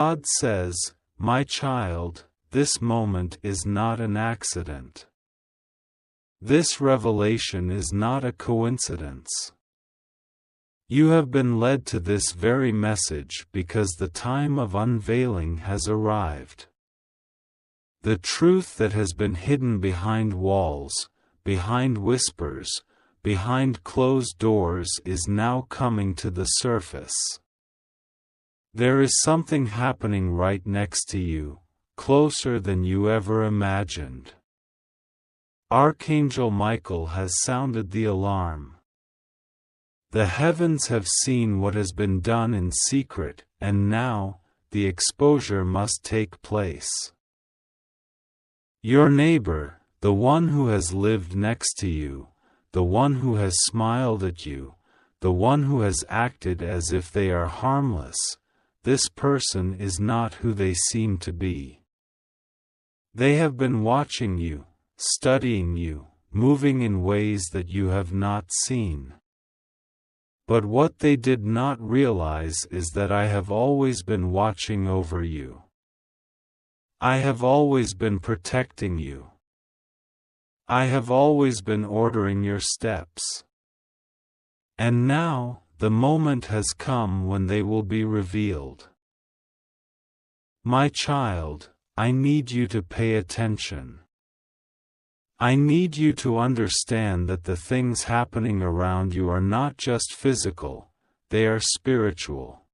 God says, "My child, this moment is not an accident. This revelation is not a coincidence. You have been led to this very message because the time of unveiling has arrived. The truth that has been hidden behind walls, behind whispers, behind closed doors is now coming to the surface. There is something happening right next to you, closer than you ever imagined. Archangel Michael has sounded the alarm. The heavens have seen what has been done in secret, and now, the exposure must take place. Your neighbor, the one who has lived next to you, the one who has smiled at you, the one who has acted as if they are harmless, this person is not who they seem to be. They have been watching you, studying you, moving in ways that you have not seen. But what they did not realize is that I have always been watching over you. I have always been protecting you. I have always been ordering your steps. And now, the moment has come when they will be revealed. My child, I need you to pay attention. I need you to understand that the things happening around you are not just physical, they are spiritual.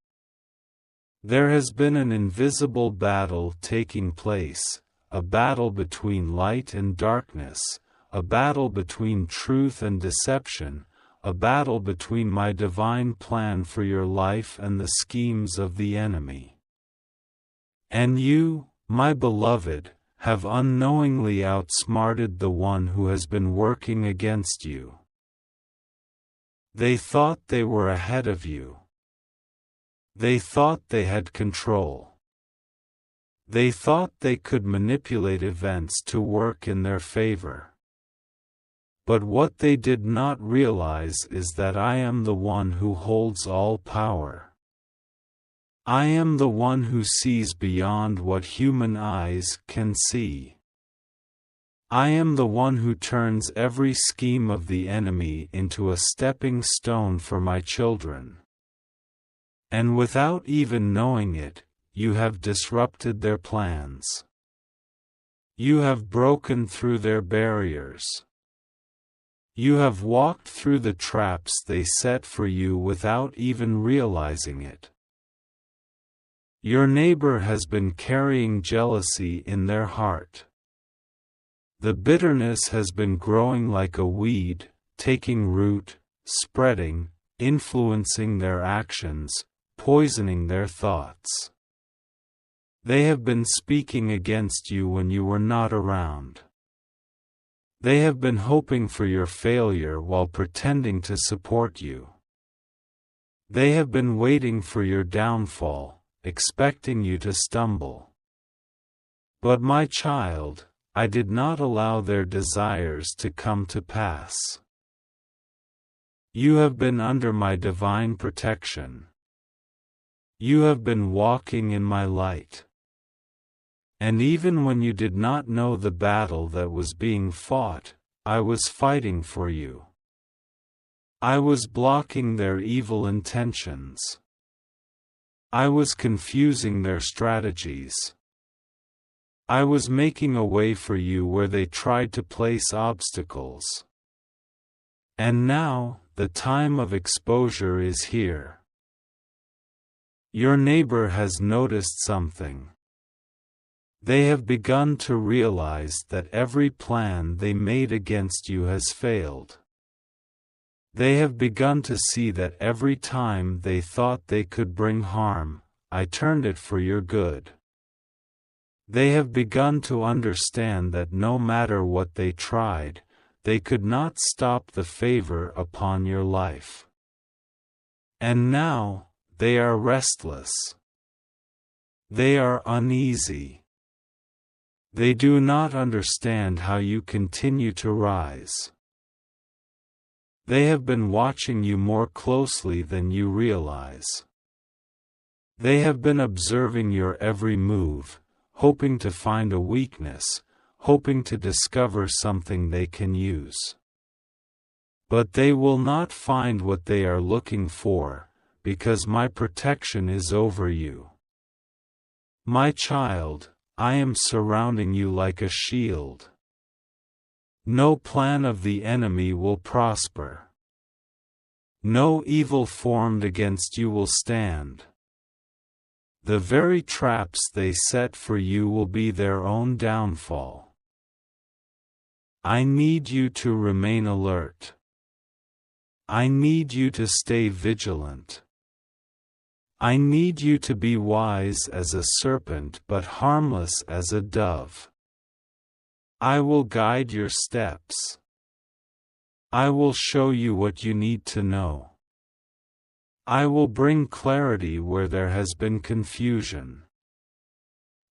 There has been an invisible battle taking place, a battle between light and darkness, a battle between truth and deception, a battle between my divine plan for your life and the schemes of the enemy. And you, my beloved, have unknowingly outsmarted the one who has been working against you. They thought they were ahead of you. They thought they had control. They thought they could manipulate events to work in their favor. But what they did not realize is that I am the one who holds all power. I am the one who sees beyond what human eyes can see. I am the one who turns every scheme of the enemy into a stepping stone for my children. And without even knowing it, you have disrupted their plans. You have broken through their barriers. You have walked through the traps they set for you without even realizing it. Your neighbor has been carrying jealousy in their heart. The bitterness has been growing like a weed, taking root, spreading, influencing their actions, poisoning their thoughts. They have been speaking against you when you were not around. They have been hoping for your failure while pretending to support you. They have been waiting for your downfall, expecting you to stumble. But my child, I did not allow their desires to come to pass. You have been under my divine protection. You have been walking in my light. And even when you did not know the battle that was being fought, I was fighting for you. I was blocking their evil intentions. I was confusing their strategies. I was making a way for you where they tried to place obstacles. And now, the time of exposure is here. Your neighbor has noticed something. They have begun to realize that every plan they made against you has failed. They have begun to see that every time they thought they could bring harm, I turned it for your good. They have begun to understand that no matter what they tried, they could not stop the favor upon your life. And now, they are restless. They are uneasy. They do not understand how you continue to rise. They have been watching you more closely than you realize. They have been observing your every move, hoping to find a weakness, hoping to discover something they can use. But they will not find what they are looking for, because my protection is over you. My child, I am surrounding you like a shield. No plan of the enemy will prosper. No evil formed against you will stand. The very traps they set for you will be their own downfall. I need you to remain alert. I need you to stay vigilant. I need you to be wise as a serpent but harmless as a dove. I will guide your steps. I will show you what you need to know. I will bring clarity where there has been confusion.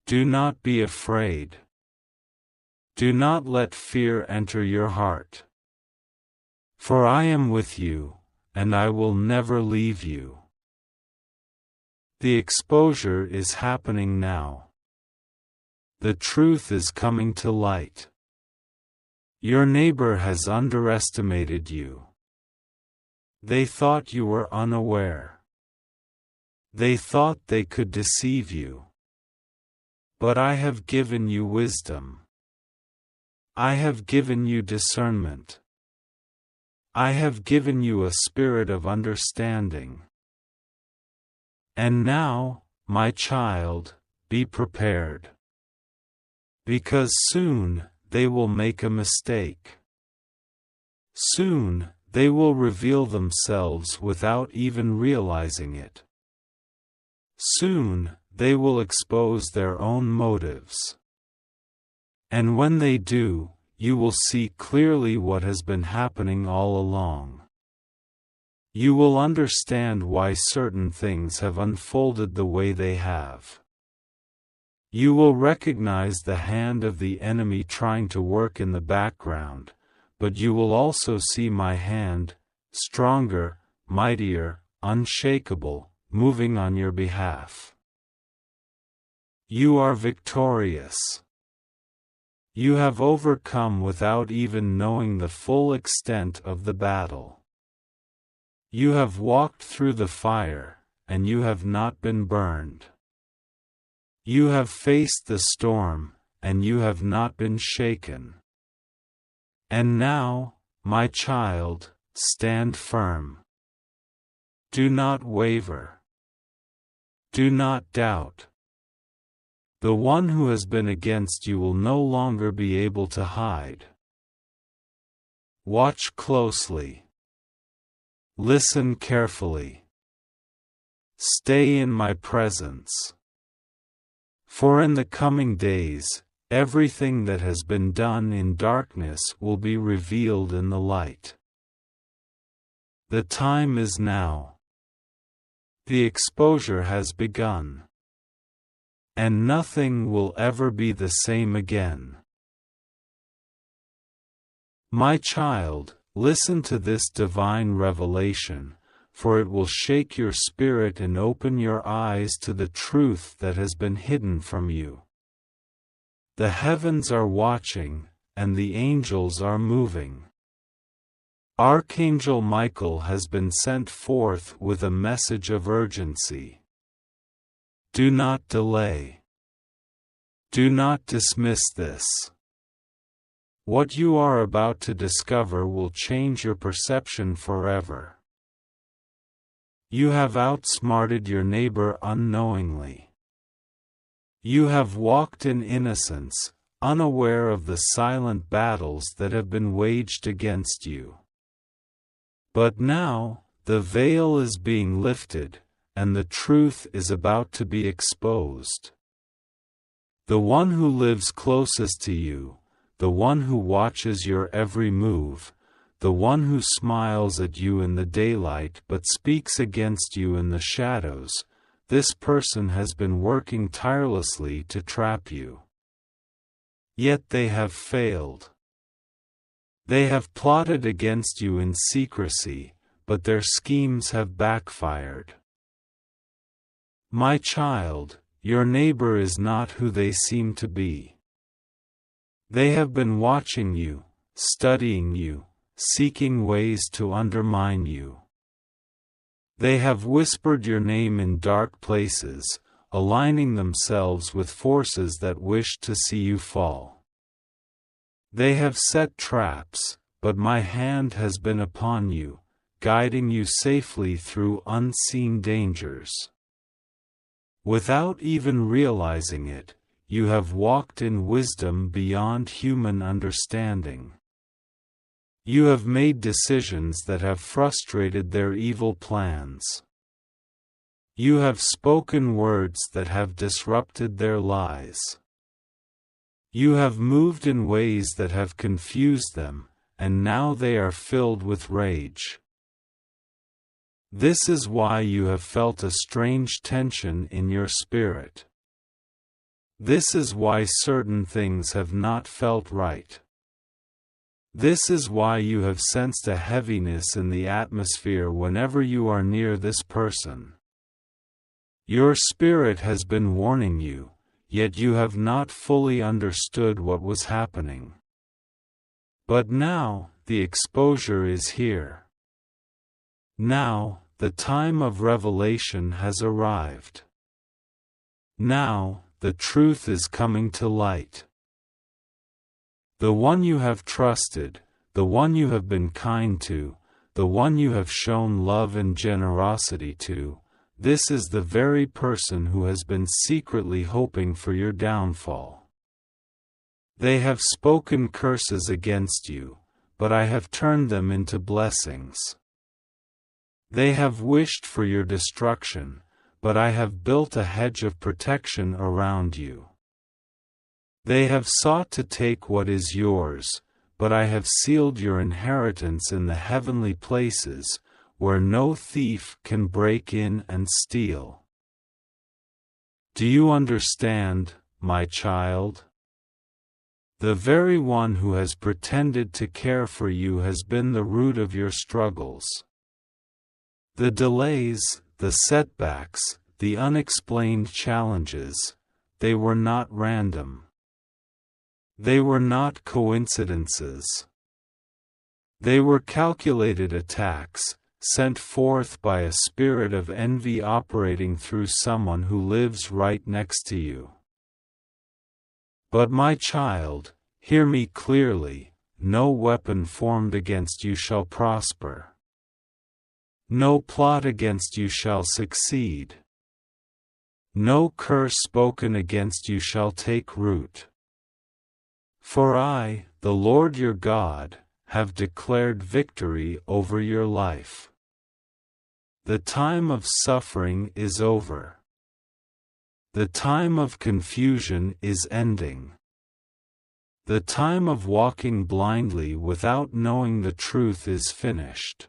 Do not be afraid. Do not let fear enter your heart. For I am with you, and I will never leave you. The exposure is happening now. The truth is coming to light. Your neighbor has underestimated you. They thought you were unaware. They thought they could deceive you. But I have given you wisdom. I have given you discernment. I have given you a spirit of understanding. And now, my child, be prepared. Because soon, they will make a mistake. Soon, they will reveal themselves without even realizing it. Soon, they will expose their own motives. And when they do, you will see clearly what has been happening all along. You will understand why certain things have unfolded the way they have. You will recognize the hand of the enemy trying to work in the background, but you will also see my hand, stronger, mightier, unshakable, moving on your behalf. You are victorious. You have overcome without even knowing the full extent of the battle. You have walked through the fire, and you have not been burned. You have faced the storm, and you have not been shaken. And now, my child, stand firm. Do not waver. Do not doubt. The one who has been against you will no longer be able to hide. Watch closely. Listen carefully. Stay in my presence. For in the coming days, everything that has been done in darkness will be revealed in the light. The time is now. The exposure has begun. And nothing will ever be the same again. My child, listen to this divine revelation, for it will shake your spirit and open your eyes to the truth that has been hidden from you. The heavens are watching, and the angels are moving. Archangel Michael has been sent forth with a message of urgency. Do not delay. Do not dismiss this. What you are about to discover will change your perception forever. You have outsmarted your neighbor unknowingly. You have walked in innocence, unaware of the silent battles that have been waged against you. But now, the veil is being lifted, and the truth is about to be exposed. The one who lives closest to you, the one who watches your every move, the one who smiles at you in the daylight but speaks against you in the shadows, this person has been working tirelessly to trap you. Yet they have failed. They have plotted against you in secrecy, but their schemes have backfired. My child, your neighbor is not who they seem to be. They have been watching you, studying you, seeking ways to undermine you. They have whispered your name in dark places, aligning themselves with forces that wish to see you fall. They have set traps, but my hand has been upon you, guiding you safely through unseen dangers. Without even realizing it, you have walked in wisdom beyond human understanding. You have made decisions that have frustrated their evil plans. You have spoken words that have disrupted their lies. You have moved in ways that have confused them, and now they are filled with rage. This is why you have felt a strange tension in your spirit. This is why certain things have not felt right. This is why you have sensed a heaviness in the atmosphere whenever you are near this person. Your spirit has been warning you, yet you have not fully understood what was happening. But now, the exposure is here. Now, the time of revelation has arrived. Now, the truth is coming to light. The one you have trusted, the one you have been kind to, the one you have shown love and generosity to, this is the very person who has been secretly hoping for your downfall. They have spoken curses against you, but I have turned them into blessings. They have wished for your destruction, but I have built a hedge of protection around you. They have sought to take what is yours, but I have sealed your inheritance in the heavenly places, where no thief can break in and steal. Do you understand, my child? The very one who has pretended to care for you has been the root of your struggles. The delays, the setbacks, the unexplained challenges, they were not random. They were not coincidences. They were calculated attacks, sent forth by a spirit of envy operating through someone who lives right next to you. But my child, hear me clearly, no weapon formed against you shall prosper. No plot against you shall succeed. No curse spoken against you shall take root. For I, the Lord your God, have declared victory over your life. The time of suffering is over. The time of confusion is ending. The time of walking blindly without knowing the truth is finished.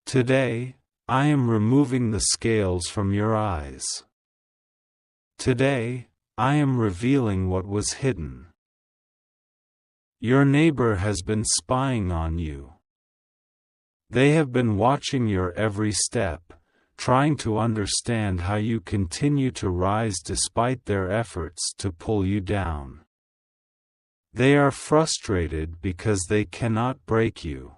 Today, I am removing the scales from your eyes. Today, I am revealing what was hidden. Your neighbor has been spying on you. They have been watching your every step, trying to understand how you continue to rise despite their efforts to pull you down. They are frustrated because they cannot break you.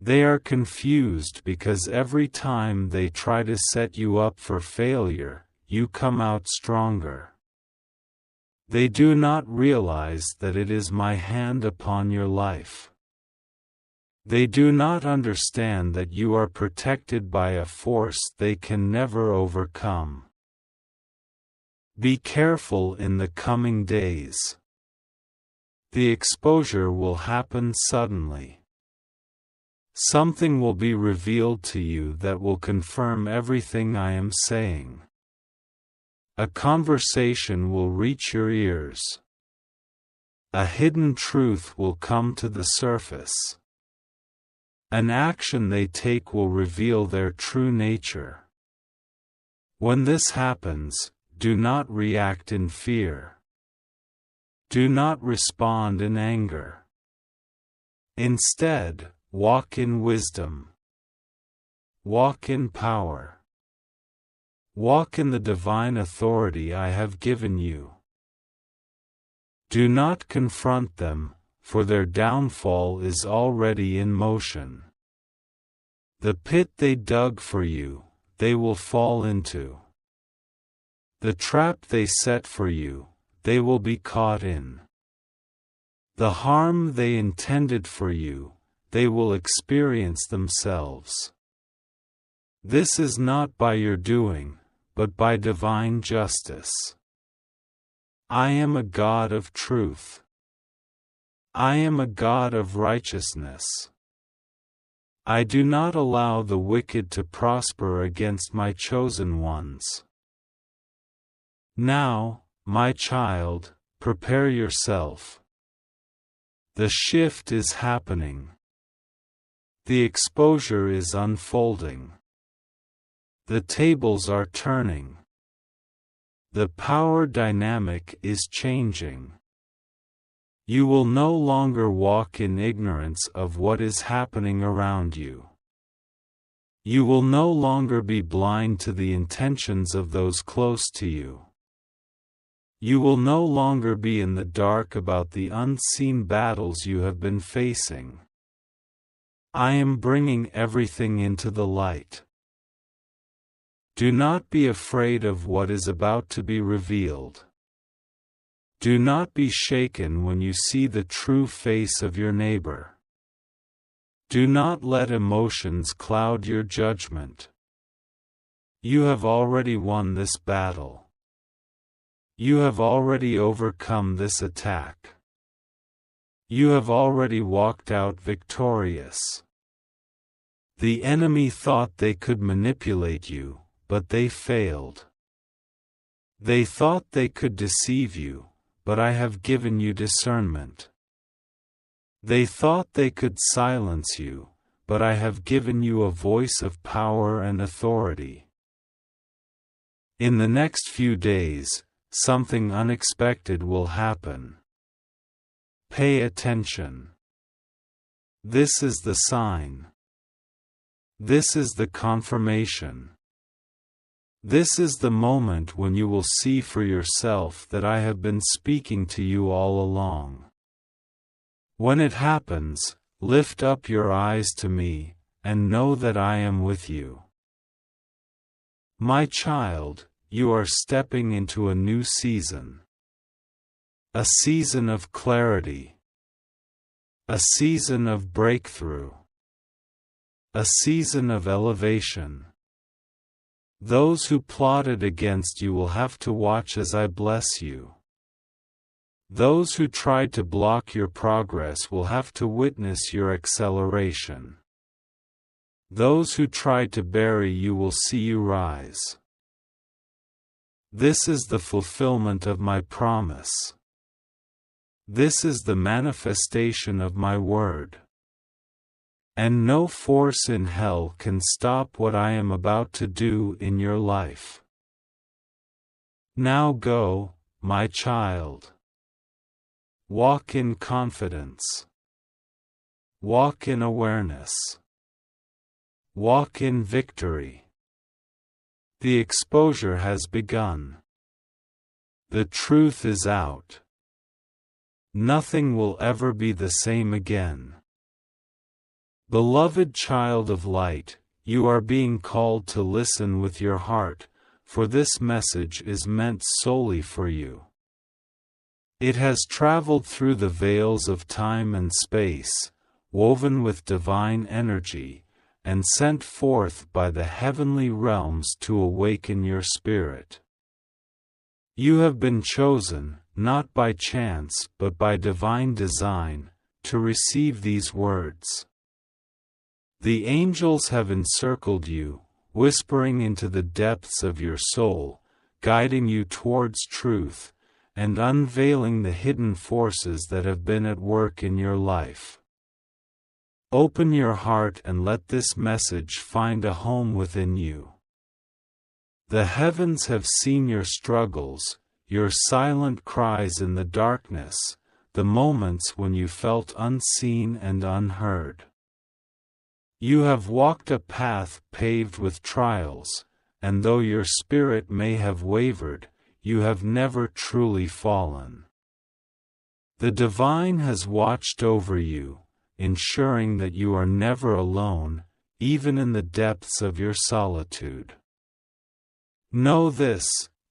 They are confused because every time they try to set you up for failure, you come out stronger. They do not realize that it is my hand upon your life. They do not understand that you are protected by a force they can never overcome. Be careful in the coming days. The exposure will happen suddenly. Something will be revealed to you that will confirm everything I am saying. A conversation will reach your ears. A hidden truth will come to the surface. An action they take will reveal their true nature. When this happens, do not react in fear. Do not respond in anger. Instead, walk in wisdom. Walk in power. Walk in the divine authority I have given you. Do not confront them, for their downfall is already in motion. The pit they dug for you, they will fall into. The trap they set for you, they will be caught in. The harm they intended for you, they will experience themselves. This is not by your doing, but by divine justice. I am a God of truth. I am a God of righteousness. I do not allow the wicked to prosper against my chosen ones. Now, my child, prepare yourself. The shift is happening. The exposure is unfolding. The tables are turning. The power dynamic is changing. You will no longer walk in ignorance of what is happening around you. You will no longer be blind to the intentions of those close to you. You will no longer be in the dark about the unseen battles you have been facing. I am bringing everything into the light. Do not be afraid of what is about to be revealed. Do not be shaken when you see the true face of your neighbor. Do not let emotions cloud your judgment. You have already won this battle. You have already overcome this attack. You have already walked out victorious. The enemy thought they could manipulate you, but they failed. They thought they could deceive you, but I have given you discernment. They thought they could silence you, but I have given you a voice of power and authority. In the next few days, something unexpected will happen. Pay attention. This is the sign. This is the confirmation. This is the moment when you will see for yourself that I have been speaking to you all along. When it happens, lift up your eyes to me, and know that I am with you. My child, you are stepping into a new season. A season of clarity. A season of breakthrough. A season of elevation. Those who plotted against you will have to watch as I bless you. Those who tried to block your progress will have to witness your acceleration. Those who tried to bury you will see you rise. This is the fulfillment of my promise. This is the manifestation of my word. And no force in hell can stop what I am about to do in your life. Now go, my child. Walk in confidence. Walk in awareness. Walk in victory. The exposure has begun. The truth is out. Nothing will ever be the same again. Beloved child of light, you are being called to listen with your heart, for this message is meant solely for you. It has traveled through the veils of time and space, woven with divine energy, and sent forth by the heavenly realms to awaken your spirit. You have been chosen, not by chance but by divine design, to receive these words. The angels have encircled you, whispering into the depths of your soul, guiding you towards truth, and unveiling the hidden forces that have been at work in your life. Open your heart and let this message find a home within you. The heavens have seen your struggles, your silent cries in the darkness, the moments when you felt unseen and unheard. You have walked a path paved with trials, and though your spirit may have wavered, you have never truly fallen. The divine has watched over you, ensuring that you are never alone, even in the depths of your solitude. Know this,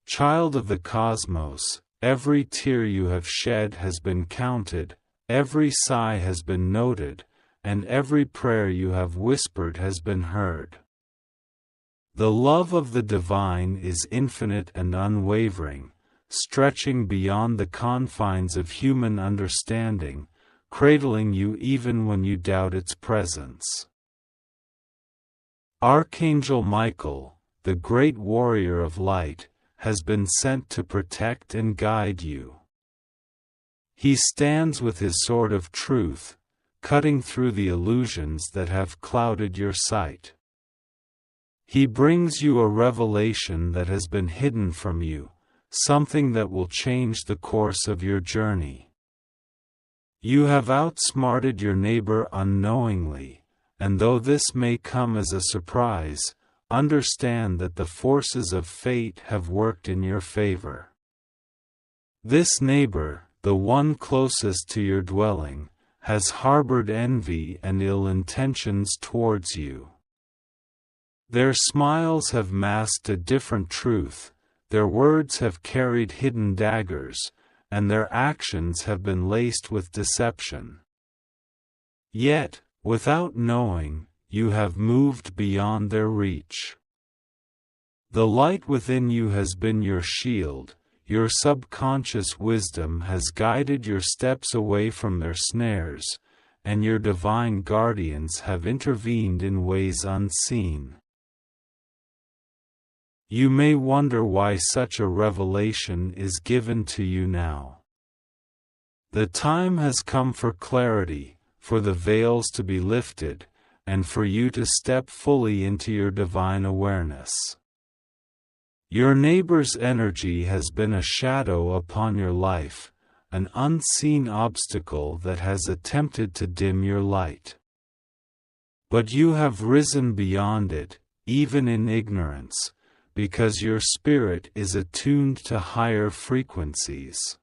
child of the cosmos, every tear you have shed has been counted, every sigh has been noted, and every prayer you have whispered has been heard. The love of the divine is infinite and unwavering, stretching beyond the confines of human understanding, cradling you even when you doubt its presence. Archangel Michael, the great warrior of light, has been sent to protect and guide you. He stands with his sword of truth, cutting through the illusions that have clouded your sight. He brings you a revelation that has been hidden from you, something that will change the course of your journey. You have outsmarted your neighbor unknowingly, and though this may come as a surprise, understand that the forces of fate have worked in your favor. This neighbor, the one closest to your dwelling, has harbored envy and ill intentions towards you. Their smiles have masked a different truth, their words have carried hidden daggers, and their actions have been laced with deception. Yet, without knowing, you have moved beyond their reach. The light within you has been your shield, your subconscious wisdom has guided your steps away from their snares, and your divine guardians have intervened in ways unseen. You may wonder why such a revelation is given to you now. The time has come for clarity, for the veils to be lifted, and for you to step fully into your divine awareness. Your neighbor's energy has been a shadow upon your life, an unseen obstacle that has attempted to dim your light. But you have risen beyond it, even in ignorance, because your spirit is attuned to higher frequencies.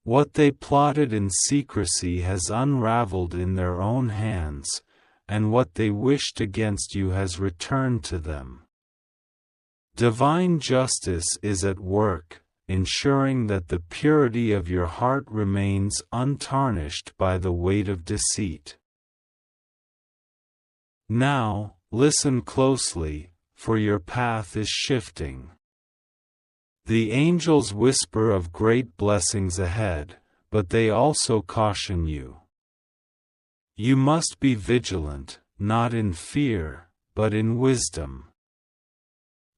What they plotted in secrecy has unraveled in their own hands, and what they wished against you has returned to them. Divine justice is at work, ensuring that the purity of your heart remains untarnished by the weight of deceit. Now, listen closely, for your path is shifting. The angels whisper of great blessings ahead, but they also caution you. You must be vigilant, not in fear, but in wisdom.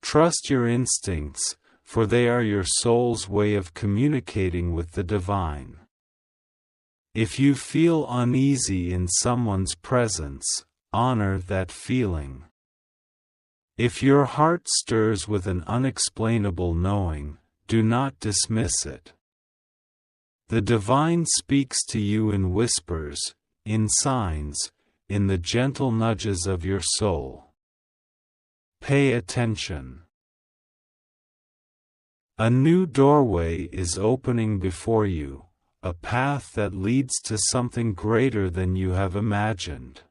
Trust your instincts, for they are your soul's way of communicating with the divine. If you feel uneasy in someone's presence, honor that feeling. If your heart stirs with an unexplainable knowing, do not dismiss it. The divine speaks to you in whispers, in signs, in the gentle nudges of your soul. Pay attention. A new doorway is opening before you, a path that leads to something greater than you have imagined.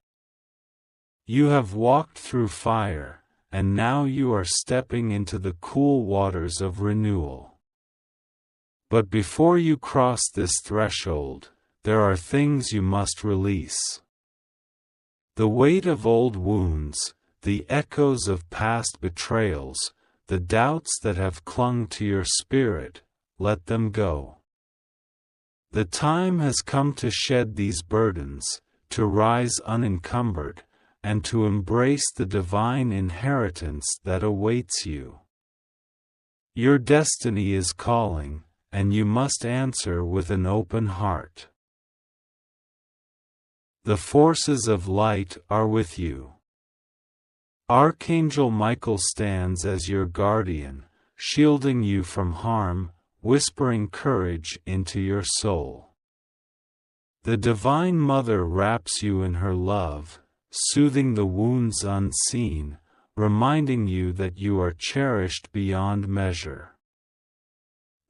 You have walked through fire, and now you are stepping into the cool waters of renewal. But before you cross this threshold, there are things you must release. The weight of old wounds, the echoes of past betrayals, the doubts that have clung to your spirit, let them go. The time has come to shed these burdens, to rise unencumbered, and to embrace the divine inheritance that awaits you. Your destiny is calling, and you must answer with an open heart. The forces of light are with you. Archangel Michael stands as your guardian, shielding you from harm, whispering courage into your soul. The Divine Mother wraps you in her love, soothing the wounds unseen, reminding you that you are cherished beyond measure.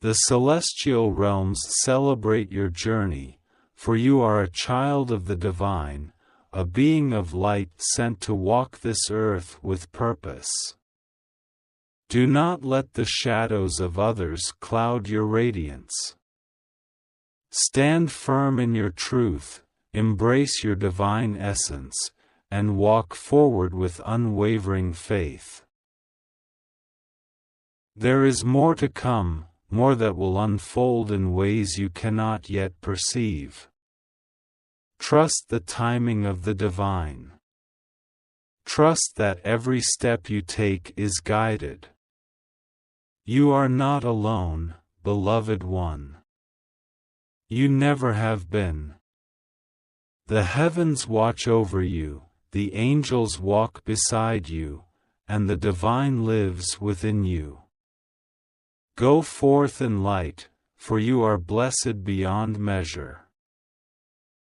The celestial realms celebrate your journey, for you are a child of the divine, a being of light sent to walk this earth with purpose. Do not let the shadows of others cloud your radiance. Stand firm in your truth, embrace your divine essence, and walk forward with unwavering faith. There is more to come, more that will unfold in ways you cannot yet perceive. Trust the timing of the divine. Trust that every step you take is guided. You are not alone, beloved one. You never have been. The heavens watch over you, the angels walk beside you, and the divine lives within you. Go forth in light, for you are blessed beyond measure.